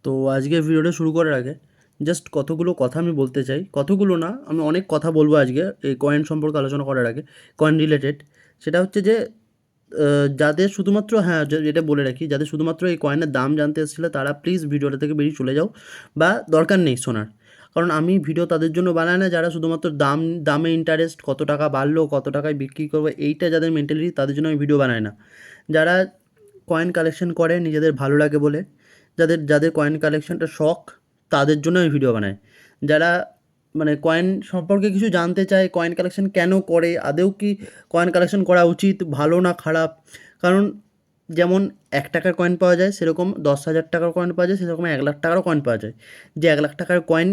তো আজকে ভিডিওটা শুরু করার আগে জাস্ট কতগুলো কথা আমি বলতে চাই। কতগুলো না, আমি অনেক কথা বলবো আজকে এই কয়েন সম্পর্কে আলোচনা করার আগে, কয়েন রিলেটেড। সেটা হচ্ছে যে যাদের শুধুমাত্র, হ্যাঁ, যেটা বলে রাখি, যাদের শুধুমাত্র এই কয়েনের দাম জানতে এসেছিলো তারা প্লিজ ভিডিওটা থেকে বেরিয়ে চলে যাও, বা দরকার নেই শোনার। কারণ আমি ভিডিও তাদের জন্য বানাই না যারা শুধুমাত্র দামে ইন্টারেস্ট, কত টাকা বাড়লো, কত টাকায় বিক্রি করবো, এইটা যাদের মেন্টালিটি, তাদের জন্য আমি ভিডিও বানাই না। যারা কয়েন কালেকশন করে নিজেদের ভালো লাগে বলে, যাদের যাদের কয়েন কালেকশনটা শখ, তাদের জন্য আমি ভিডিও বানাই। যারা মানে কয়েন সম্পর্কে কিছু জানতে চায়, কয়েন কালেকশন কেন করে, আদৌ কি কয়েন কালেকশন করা উচিত, ভালো না খারাপ। কারণ যেমন 1 টাকার কয়েন পাওয়া যায়, সেরকম 10,000 টাকার কয়েন পাওয়া যায়, সেরকম 1 লাখ টাকারও কয়েন পাওয়া যায়। যে 1 লাখ টাকার কয়েন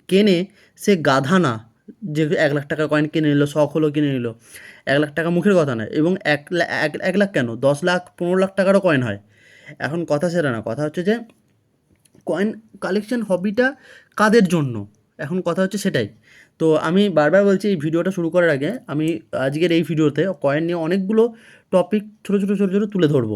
কেনে সে গাধা না, যে 1 লাখ টাকার কয়েন কিনে নিল, শখ হলো কিনে নিল। 1 লাখ টাকা মুখের কথা নয়, এবং 1 লাখ কেন, 10 লাখ 15 লাখ টাকারও কয়েন হয়। এখন কথা সেটা না, কথা হচ্ছে যে কয়েন কালেকশন হবিটা কাদের জন্য, এখন কথা হচ্ছে সেটাই। তো আমি বারবার বলছি, এই ভিডিওটা শুরু করার আগে আমি আজকের এই ভিডিওতে কয়েন নিয়ে অনেকগুলো টপিক ছোটো ছোটো ছোটো ছোটো তুলে ধরবো।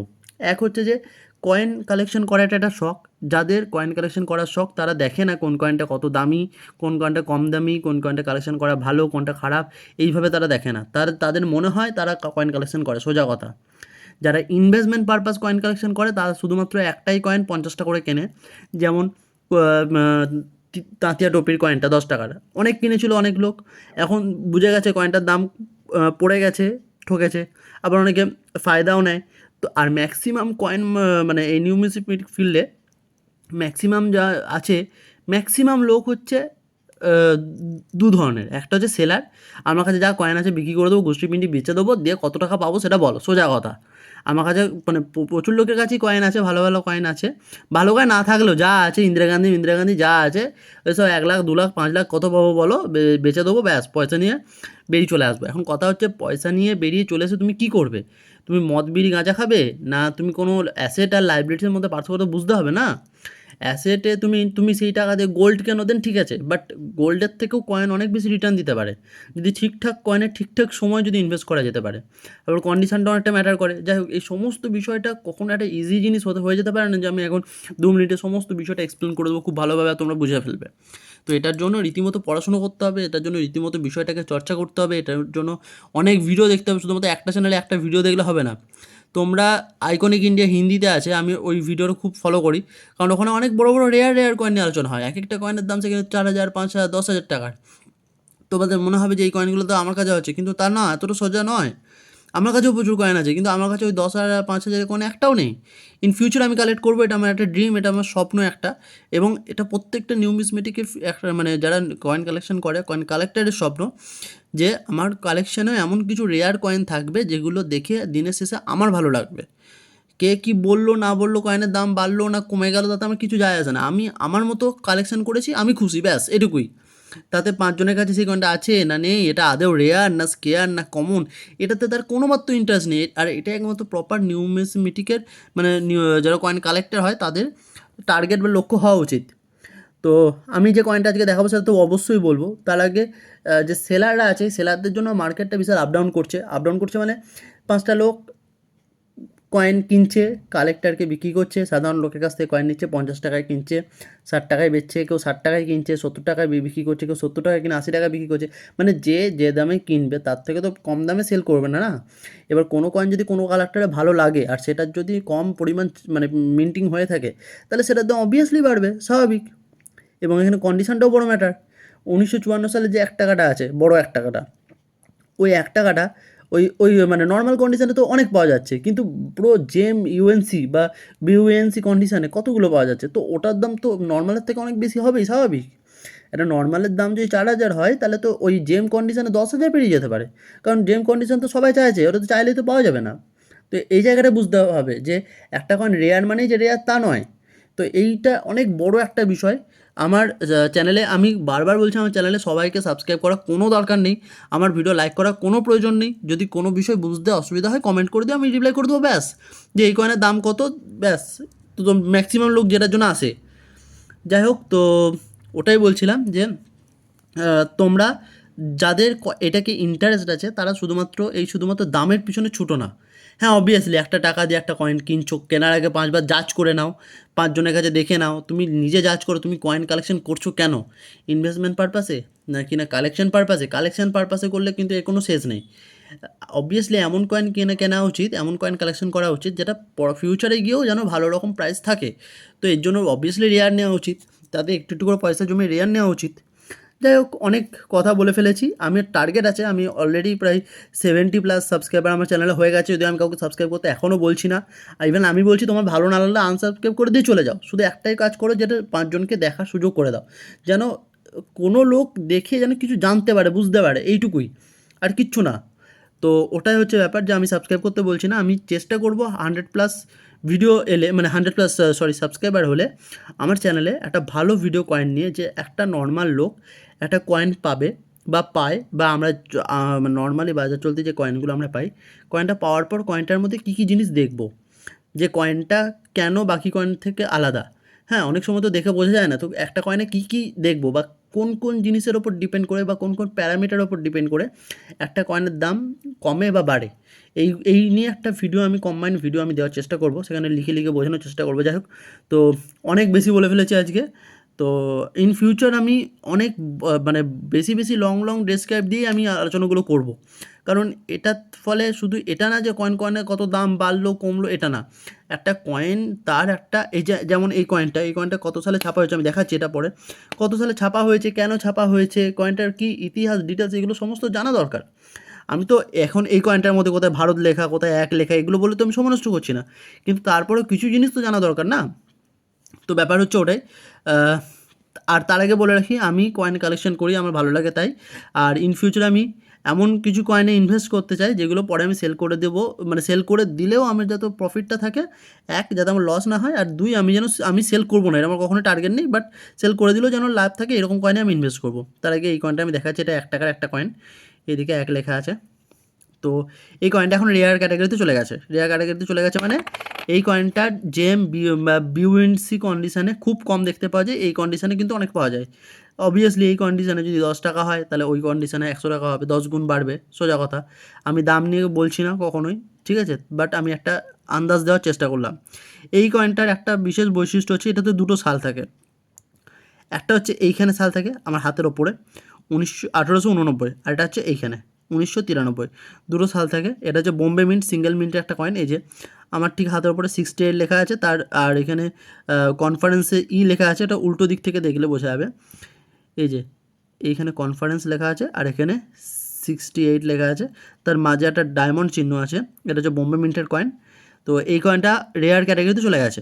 এক হচ্ছে যে কয়েন কালেকশন করাটা একটা শখ। যাদের কয়েন কালেকশন করার শখ তারা দেখে না কোন কয়েনটা কত দামি, কোন কয়েনটা কম দামি, কোন কয়েনটা কালেকশন করা ভালো, কোনটা খারাপ, এইভাবে তারা দেখে না। তাদের মনে হয় তারা কয়েন কালেকশন করে, সোজা কথা। যারা ইনভেস্টমেন্ট পারপাস কয়েন কালেকশন করে তারা শুধুমাত্র একটাই কয়েন 50টা করে কেনে। যেমন তাঁতিয়া টোপির কয়েনটা 10 টাকার অনেক কিনেছিল অনেক লোক, এখন বুঝে গেছে কয়েনটার দাম পড়ে গেছে, ঠকেছে। আবার অনেকে ফায়দাও নেয়। তো আর ম্যাক্সিমাম কয়েন, মানে এই নিউমিসমেটিক ফিল্ডে ম্যাক্সিমাম যা আছে, ম্যাক্সিমাম লোক হচ্ছে আহ, দু ধরনের। একটা হচ্ছে সেলার, আমার কাছে যা কয়েন আছে বিক্রি করে দেবো, গোষ্ঠী পিন্ডি বেচে দেবো, দিয়ে কত টাকা পাবো সেটা বলো, সোজা কথা। আমার কাছে মানে প্রচুর লোকের কাছেই কয়েন আছে, ভালো ভালো কয়েন আছে। ভালো কয়েন না থাকলেও যা আছে, ইন্দিরা গান্ধী যা আছে, ওইসব 1 লাখ 2 লাখ 5 লাখ কত পাবো বলো, বেচে দেবো, ব্যাস পয়সা নিয়ে বেরিয়ে চলে আসবো। এখন কথা হচ্ছে পয়সা নিয়ে বেরিয়ে চলে এসে তুমি কী করবে? তুমি মদ বিড়ি গাঁজা খাবে, না তুমি কোনো অ্যাসেট আর লাইবিলিটির মধ্যে পার্থক্য তো বুঝতে হবে না। অ্যাসেটে তুমি তুমি সেই টাকা দিয়ে গোল্ড কেন দেন, ঠিক আছে, বাট গোল্ডের থেকেও কয়েন অনেক বেশি রিটার্ন দিতে পারে যদি ঠিকঠাক কয়েনের ঠিকঠাক সময় যদি ইনভেস্ট করা যেতে পারে। আবার কন্ডিশনটা অনেকটা ম্যাটার করে। যাই হোক, এই সমস্ত বিষয়টা কখনো একটা ইজি জিনিস হয়ে যেতে পারে না যে আমি এখন 2 মিনিটে সমস্ত বিষয়টা এক্সপ্লেন করে দেবো খুব ভালোভাবে, তোমরা বুঝে ফেলবে। তো এটার জন্য রীতিমতো পড়াশুনো করতে হবে, এটার জন্য রীতিমতো বিষয়টাকে চর্চা করতে হবে, এটার জন্য অনেক ভিডিও দেখতে হবে। শুধুমাত্র একটা চ্যানেলে একটা ভিডিও দেখলে হবে না। তোমরা আইকনিক ইন্ডিয়া হিন্দিতে আছে, আমি ওই ভিডিওটা খুব ফলো করি, কারণ ওখানে অনেক বড় বড় রেয়ার রেয়ার কয়েন নিয়ে আলোচনা হয়। এক একটা কয়েনের দাম সেখানে 4,000 5,000 10,000 টাকার। তোমাদের মনে হবে যে এই কয়েনগুলো তো আমার কাছে আছে, কিন্তু তা না, এতটা সোজা নয়। আমার কাছেও প্রচুর কয়েন আছে, কিন্তু আমার কাছে ওই 10,000 5,000 কয়েন একটাও নেই। ইন ফিউচার আমি কালেক্ট করবো, এটা আমার একটা ড্রিম, এটা আমার স্বপ্ন একটা। এবং এটা প্রত্যেকটা নিউমিসমেটিকের একটা, মানে যারা কয়েন কালেকশন করে, কয়েন কালেক্টারের স্বপ্ন, যে আমার কালেকশানে এমন কিছু রেয়ার কয়েন থাকবে যেগুলো দেখে দিনের শেষে আমার ভালো লাগবে। কে কী বললো না বললো, কয়েনের দাম বাড়লো না কমে গেল, তাতে আমার কিছু যায় আসে না। আমি আমার মতো কালেকশন করেছি, আমি খুশি, ব্যাস এটুকুই। তাতে 5 জনের কাছে সেই কয়েনটা আছে না নেই, এটা আদৌ রেয়ার না স্কেয়ার না কমন, এটাতে তার কোনো মাত্র ইন্টারেস্ট নেই। আর এটা একমাত্র প্রপার নিউমিসমেটিকের, মানে যারা কয়েন কালেক্টর হয় তাদের টার্গেট বা লক্ষ্য হওয়া উচিত। তো আমি যে কয়েনটা আজকে দেখাবো সেটা তো অবশ্যই বলবো। তার আগে যে সেলাররা আছে, সেলারদের জন্য মার্কেটটা বিশাল আপ ডাউন করছে। আপ ডাউন করছে মানে 5টা লোক কয়েন কিনছে, কালেক্টরকে বিক্রি করছে, সাধারণ লোকের কাছ থেকে কয়েন নিচ্ছে, 50 টাকায় কিনছে, 60 টাকায় বেচছে, কেউ 60 টাকায় কিনছে, 70 টাকায় বিক্রি করছে, কেউ 70 টাকায় কিনে 80 টাকায় বিক্রি করছে। মানে যে যে দামে কিনবে তার থেকে তো কম দামে সেল করবে না, না। এবার কোনো কয়েন যদি কোনো কালেক্টরে ভালো লাগে আর সেটার যদি কম পরিমাণ মানে মিন্টিং হয়ে থাকে, তাহলে সেটার দাম অবভিয়াসলি বাড়বে, স্বাভাবিক। এবং এখানে কন্ডিশনটাও বড় ম্যাটার। 1954 সালে যে 1 টাকাটা আছে, বড় 1 টাকাটা, ওই 1 টাকাটা ওই ওই মানে নর্মাল কন্ডিশনে তো অনেক পাওয়া যাচ্ছে, কিন্তু পুরো জেম ইউএনসি বা বিউএনসি কন্ডিশনে কতগুলো পাওয়া যাচ্ছে, তো ওটার দাম তো নর্মালের থেকে অনেক বেশি হবেই, স্বাভাবিক। এটা নর্মালের দাম যদি 4,000 হয়, তাহলে তো ওই জেম কন্ডিশনে 10,000 পেরিয়ে যেতে পারে। কারণ জেম কন্ডিশন তো সবাই চাইছে, ওটা তো চাইলেই তো পাওয়া যাবে না। তো এই জায়গাটা বুঝতে হবে যে একটা কয়েন রেয়ার মানেই যে রেয়ার তা নয়। তো এইটা অনেক বড় একটা বিষয়। আমার চ্যানেলে আমি বারবার বলছি, আমার চ্যানেলে সবাইকে সাবস্ক্রাইব করা কোনো দরকার নেই, আমার ভিডিও লাইক করার কোনো প্রয়োজন নেই। যদি কোনো বিষয় বুঝতে অসুবিধা হয় কমেন্ট করে দিও, আমি রিপ্লাই করে দেবো, ব্যাস। যে এই কয়েনের দাম কত, ব্যাস। তো ম্যাক্সিমাম লোক যেটার জন্য আসে। যাই হোক, তো ওটাই বলছিলাম যে তোমরা যাদের এটাকে ইন্টারেস্ট আছে তারা শুধুমাত্র দামের পিছনে ছুটো না। হ্যাঁ অবভিয়াসলি একটা টাকা দিয়ে একটা কয়েন কিনছো, কেনার আগে 5বার জাজ করে নাও, 5জনের কাছে দেখে নাও, তুমি নিজে জাজ করো তুমি কয়েন কালেকশন করছো কেন, ইনভেস্টমেন্ট পারপাসে নাকি না কালেকশন পারপাসে। কালেকশন পারপাসে করলে কিন্তু এর কোনো শেষ নেই। অবভিয়াসলি এমন কয়েন কেনা উচিত, এমন কয়েন কালেকশন করা উচিত যেটা ফিউচারে গিয়েও যেন ভালো রকম প্রাইস থাকে। তো এর জন্য অবভিয়াসলি রেয়ার নেওয়া উচিত, তাতে একটু একটু করে পয়সা জমিয়ে রেয়ার নেওয়া উচিত। যাই হোক, অনেক কথা বলে ফেলেছি। আমি টার্গেট আছে, আমি অলরেডি প্রায় 70+ সাবস্ক্রাইবার আমার চ্যানেলে হয়ে গেছে, যদি আমি কাউকে সাবস্ক্রাইব করতে এখনও বলছি না। আর ইভেন আমি বলছি তোমার ভালো না লাগলে আনসাবস্ক্রাইব করে দিয়ে চলে যাও, শুধু একটাই কাজ করো, যেটা 5জনকে দেখার সুযোগ করে দাও, যেন কোনো লোক দেখে যেন কিছু জানতে পারে, বুঝতে পারে, এইটুকুই, আর কিচ্ছু না। তো ওটাই হচ্ছে ব্যাপার, যে আমি সাবস্ক্রাইব করতে বলছি না, আমি চেষ্টা করব 100+ ভিডিও এলে, মানে 100+ সাবস্ক্রাইবার হলে আমার চ্যানেলে একটা ভালো ভিডিও কয়েন নিয়ে, যে একটা নর্মাল লোক একটা কয়েন পাবে বা পায়, বা আমরা নর্মালি বাজার চলতে যে কয়েনগুলো আমরা পাই, কয়েনটা পাওয়ার পর কয়েনটার মধ্যে কী কী জিনিস দেখব, যে কয়েনটা কেন বাকি কয়েন থেকে আলাদা। হ্যাঁ, অনেক সময় তো দেখে বোঝা যায় না, তো একটা কয়েনে কী কী দেখবো, বা কোন কোন জিনিসের ওপর ডিপেন্ড করে, বা কোন কোন প্যারামিটারের ওপর ডিপেন্ড করে একটা কয়েনের দাম কমে বা বাড়ে, এই নিয়ে একটা ভিডিও, আমি কম্বাইন্ড ভিডিও আমি দেওয়ার চেষ্টা করব, সেখানে লিখে লিখে বোঝানোর চেষ্টা করবো। যাই হোক, তো অনেক বেশি বলে ফেলেছি আজকে। তো ইন ফিউচার আমি অনেক মানে বেশি বেশি লং লং ডেসক্রাইব দিয়ে আমি আলোচনাগুলো করব, কারণ এটার ফলে শুধু এটা না যে কয়েনের কত দাম বাড়লো কমলো, এটা না, একটা কয়েন তার একটা, এই যে যেমন এই কয়েনটা কত সালে ছাপা হয়েছে আমি দেখাচ্ছি, এটা পরে কত সালে ছাপা হয়েছে, কেন ছাপা হয়েছে, কয়েনটার কি ইতিহাস ডিটেলস, এগুলো সমস্ত জানা দরকার। আমি তো এখন এই কয়েনটার মধ্যে কোথায় ভারত লেখা, কোথায় এক লেখা, এগুলো বলে তো আমি সময় নষ্ট করছি না, কিন্তু তারপরেও কিছু জিনিস তো জানা দরকার না। তো ব্যাপার হচ্ছে ওটাই। আহ, আর তার আগে বলে রাখি, আমি কয়েন কালেকশন করি, আমার ভালো লাগে তাই। আর ইন ফিউচার আমি এমন কিছু কয়েনে ইনভেস্ট করতে চাই যেগুলো পরে আমি সেল করে দেবো, মানে সেল করে দিলেও আমার যাতে প্রফিটটা থাকে, এক যাতে আমার লস না হয়, আর দুই আমি সেল করবো না, এটা আমার কখনো টার্গেট নেই, বাট সেল করে দিলেও যেন লাভ থাকে, এরকম কয়েনে আমি ইনভেস্ট করবো। তার আগে এই কয়েনটা আমি দেখাচ্ছি, এটা 1 টাকার একটা কয়েন, এদিকে এক লেখা আছে। তো এই কয়েনটা এখন রেয়ার ক্যাটাগরিতে চলে গেছে, মানে এই কয়েনটার জেম বিউএনসি কন্ডিশানে খুব কম দেখতে পাওয়া যায়, এই কন্ডিশানে কিন্তু অনেক পাওয়া যায়। অবভিয়াসলি এই কন্ডিশানে যদি 10 টাকা হয়, তাহলে ওই কন্ডিশানে 100 টাকা হবে, 10 গুণ বাড়বে, সোজা কথা। আমি দাম নিয়ে বলছি না কখনোই, ঠিক আছে, বাট আমি একটা আন্দাজ দেওয়ার চেষ্টা করলাম। এই কয়েনটার একটা বিশেষ বৈশিষ্ট্য হচ্ছে, এটাতে দুটো সাল থাকে, একটা হচ্ছে এইখানে সাল থাকে আমার হাতের ওপরে 1889, আর এটা হচ্ছে এইখানে 1993, দুটো সাল থাকে। এটা হচ্ছে বোম্বে মিন্ট, সিঙ্গেল মিন্টের একটা কয়েন, এই যে আমার ঠিক হাতের ওপরে 68 লেখা আছে, তার আর এখানে কনফারেন্সে লেখা আছে, এটা উল্টো দিক থেকে দেখলে বোঝা যাবে, এই যে এইখানে কনফারেন্স লেখা আছে, আর এখানে 68 লেখা আছে, তার মাঝে একটা ডায়মন্ড চিহ্ন আছে, এটা হচ্ছে বোম্বে মিন্টের কয়েন। তো এই কয়েনটা রেয়ার ক্যাটাগরিতে চলে গেছে।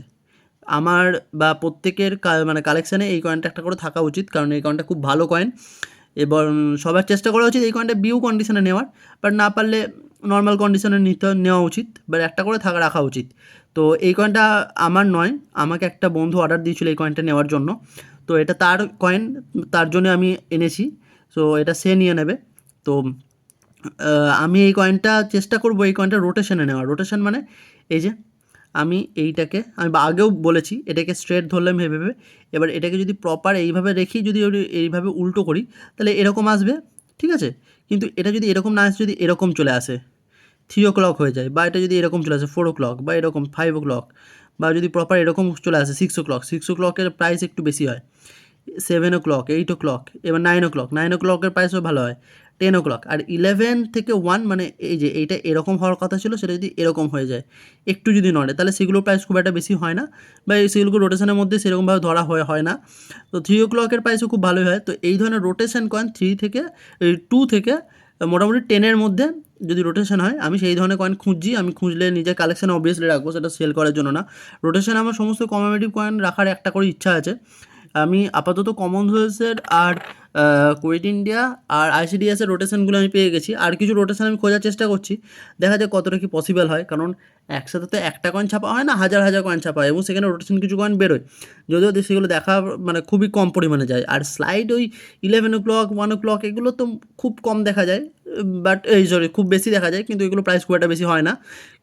আমার বা প্রত্যেকের মানে কালেকশানে এই কয়েনটা একটা করে থাকা উচিত, কারণ এই কয়েনটা খুব ভালো কয়েন, এবং সবার চেষ্টা করা উচিত এই কয়েনটা বিউ কন্ডিশনে নেওয়ার, বাট না পারলে নর্মাল কন্ডিশনে নেওয়া উচিত, বাট একটা করে রাখা উচিত। তো এই কয়েনটা আমার নয়, আমাকে একটা বন্ধু অর্ডার দিয়েছিল এই কয়েনটা নেওয়ার জন্য, তো এটা তার কয়েন, তার জন্য আমি এনেছি, সো এটা সে নিয়ে নেবে। তো আমি এই কয়েনটা চেষ্টা করব এই কয়েনটা রোটেশনে নেওয়ার, রোটেশন মানে এই যে আমি আগেও বলেছি, এটাকে স্ট্রেট ধরলাম ভেবে, এবার এটাকে যদি প্রপার এইভাবে রেখি, যদি এইভাবে উল্টো করি, তাহলে এরকম আসবে, ঠিক আছে, কিন্তু এটা যদি এরকম না আসে, যদি এরকম চলে আসে 3 o'clock হয়ে যায়, বা এটা যদি এরকম চলে আসে 4 o'clock, বা এরকম 5 o'clock, বা যদি প্রপার এরকম চলে আসে 6 o'clock, 6 o'clock-এর প্রাইস একটু বেশি হয়, 7 o'clock, 8 o'clock, এবার 9 o'clock, 9 o'clock-এর প্রাইসও ভালো হয়, 10 o'clock, আর 11 থেকে 1, মানে এই যে এইটা এরকম হওয়ার কথা ছিল, সেটা যদি এরকম হয়ে যায়, একটু যদি নড়ে, তাহলে সেগুলোর প্রাইস খুব একটা বেশি হয় না, বা সেগুলোকে রোটেশনের মধ্যে সেরকমভাবে ধরা হয় না। তো 3 o'clock-এর প্রাইসও খুব ভালোই হয়। তো এই ধরনের রোটেশন কয়েন 2 থেকে মোটামুটি 10-এর মধ্যে যদি রোটেশন হয়, আমি সেই ধরনের কয়েন খুঁজছি, আমি খুঁজলে নিজের কালেকশানে অবভিয়াসলি রাখবো, সেটা সেল করার জন্য না। রোটেশন আমার সমস্ত কমেডিটিভ কয়েন রাখার একটা করে ইচ্ছা আছে। আমি আপাতত কমনওয়েলথের আর কুয়েট ইন্ডিয়া আর আইসিডিএসের রোটেশনগুলো আমি পেয়ে গেছি, আর কিছু রোটেশন আমি খোঁজার চেষ্টা করছি, দেখা যাক কতটা কি পসিবল হয়, কারণ একসাথে তো একটা কয়েন ছাপা হয় না, হাজার হাজার কয়েন ছাপা হয়, এবং সেখানে রোটেশন কিছু কয়েন বেরোয়, যদিও সেগুলো দেখা মানে খুবই কম পরিমাণে যায়। আর স্লাইড ওই 11 o'clock, 1 o'clock, এগুলো তো খুব কম দেখা যায়, বাট খুব বেশি দেখা যায়, কিন্তু এগুলো প্রাইস খুব একটা বেশি হয় না।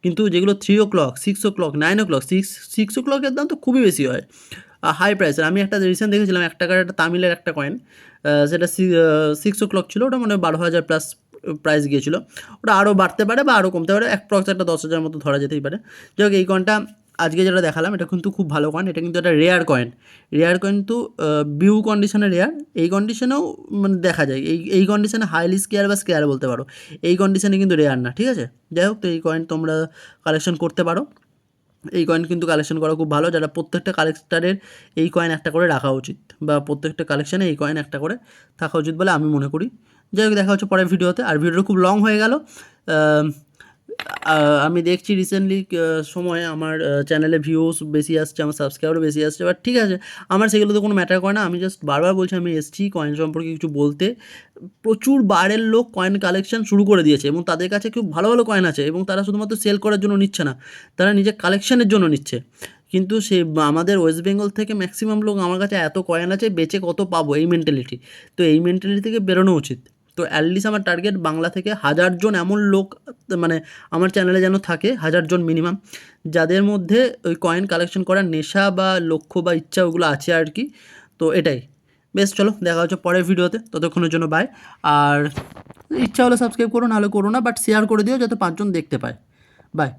কিন্তু যেগুলো 3 o'clock, 6 o'clock, 9 o'clock, 6 o'clock-এর দাম তো খুবই বেশি হয়, হাই প্রাইসের। আমি একটা রিসেন্ট দেখেছিলাম 1 টাকার একটা তামিলের একটা কয়েন, সেটা 6 o'clock ছিল, ওটা মনে হয় 12,000+ প্রাইস গিয়েছিলো, ওটা আরও বাড়তে পারে বা আরও কমতে পারে, অ্যাপ্রক্স একটা 10,000 মতো ধরা যেতেই পারে। যাই হোক এই কয়েনটা আজকে যেটা দেখালাম এটা কিন্তু খুব ভালো কয়েন, এটা কিন্তু একটা রেয়ার কয়েন। রেয়ার কয়েন তো বিউ কন্ডিশনে রেয়ার, এই কন্ডিশনেও মানে দেখা যায়, এই কন্ডিশনে হাইলি স্কেয়ার বা স্কেয়ার বলতে পারো, এই কন্ডিশনে কিন্তু রেয়ার না, ঠিক আছে। যাই হোক তো এই কয়েন তোমরা কালেকশন করতে পারো, এই কয়েন কিন্তু কালেকশন করা খুব ভালো, যারা প্রত্যেকটা কালেক্টারের এই কয়েন একটা করে রাখা উচিত, বা প্রত্যেকটা কালেকশানে এই কয়েন একটা করে থাকা উচিত বলে আমি মনে করি। যাই হোক দেখা হচ্ছে পরের ভিডিওতে, আর ভিডিওটা খুব লং হয়ে গেল। আমি দেখছি রিসেন্টলি সময়ে আমার চ্যানেলে ভিউস বেশি আসছে, আমার সাবস্ক্রাইবারও বেশি আসছে, বাট ঠিক আছে, আমার সেগুলো তো কোনো ম্যাটার করে না। আমি জাস্ট বারবার বলছি আমি এসেছি কয়েন সম্পর্কে কিছু বলতে। প্রচুর বাইরের লোক কয়েন কালেকশন শুরু করে দিয়েছে এবং তাদের কাছে খুব ভালো ভালো কয়েন আছে, এবং তারা শুধুমাত্র সেল করার জন্য নিচ্ছে না, তারা নিজের কালেকশনের জন্য নিচ্ছে। কিন্তু সে আমাদের ওয়েস্ট বেঙ্গল থেকে ম্যাক্সিমাম লোক আমার কাছে এত কয়েন আছে বেচে কত পাবো, এই মেন্টালিটি। তো এই মেন্টালিটি থেকে বেরোনো উচিত। তো অ্যাটলিস্ট আমার টার্গেট বাংলা থেকে 1000 জন এমন লোক মানে আমার চ্যানেলে যেন থাকে, 1000 জন মিনিমাম, যাদের মধ্যে ওই কয়েন কালেকশন করার নেশা বা লক্ষ্য বা ইচ্ছা ওগুলো আছে আর কি। তো এটাই। বেশ, চলো দেখা হচ্ছে পরের ভিডিওতে, ততক্ষণের জন্য বাই। আর ইচ্ছা হলে সাবস্ক্রাইব করো, নাহলে করো না, বাট শেয়ার করে দিও যাতে 5 জন দেখতে পায়। বাই।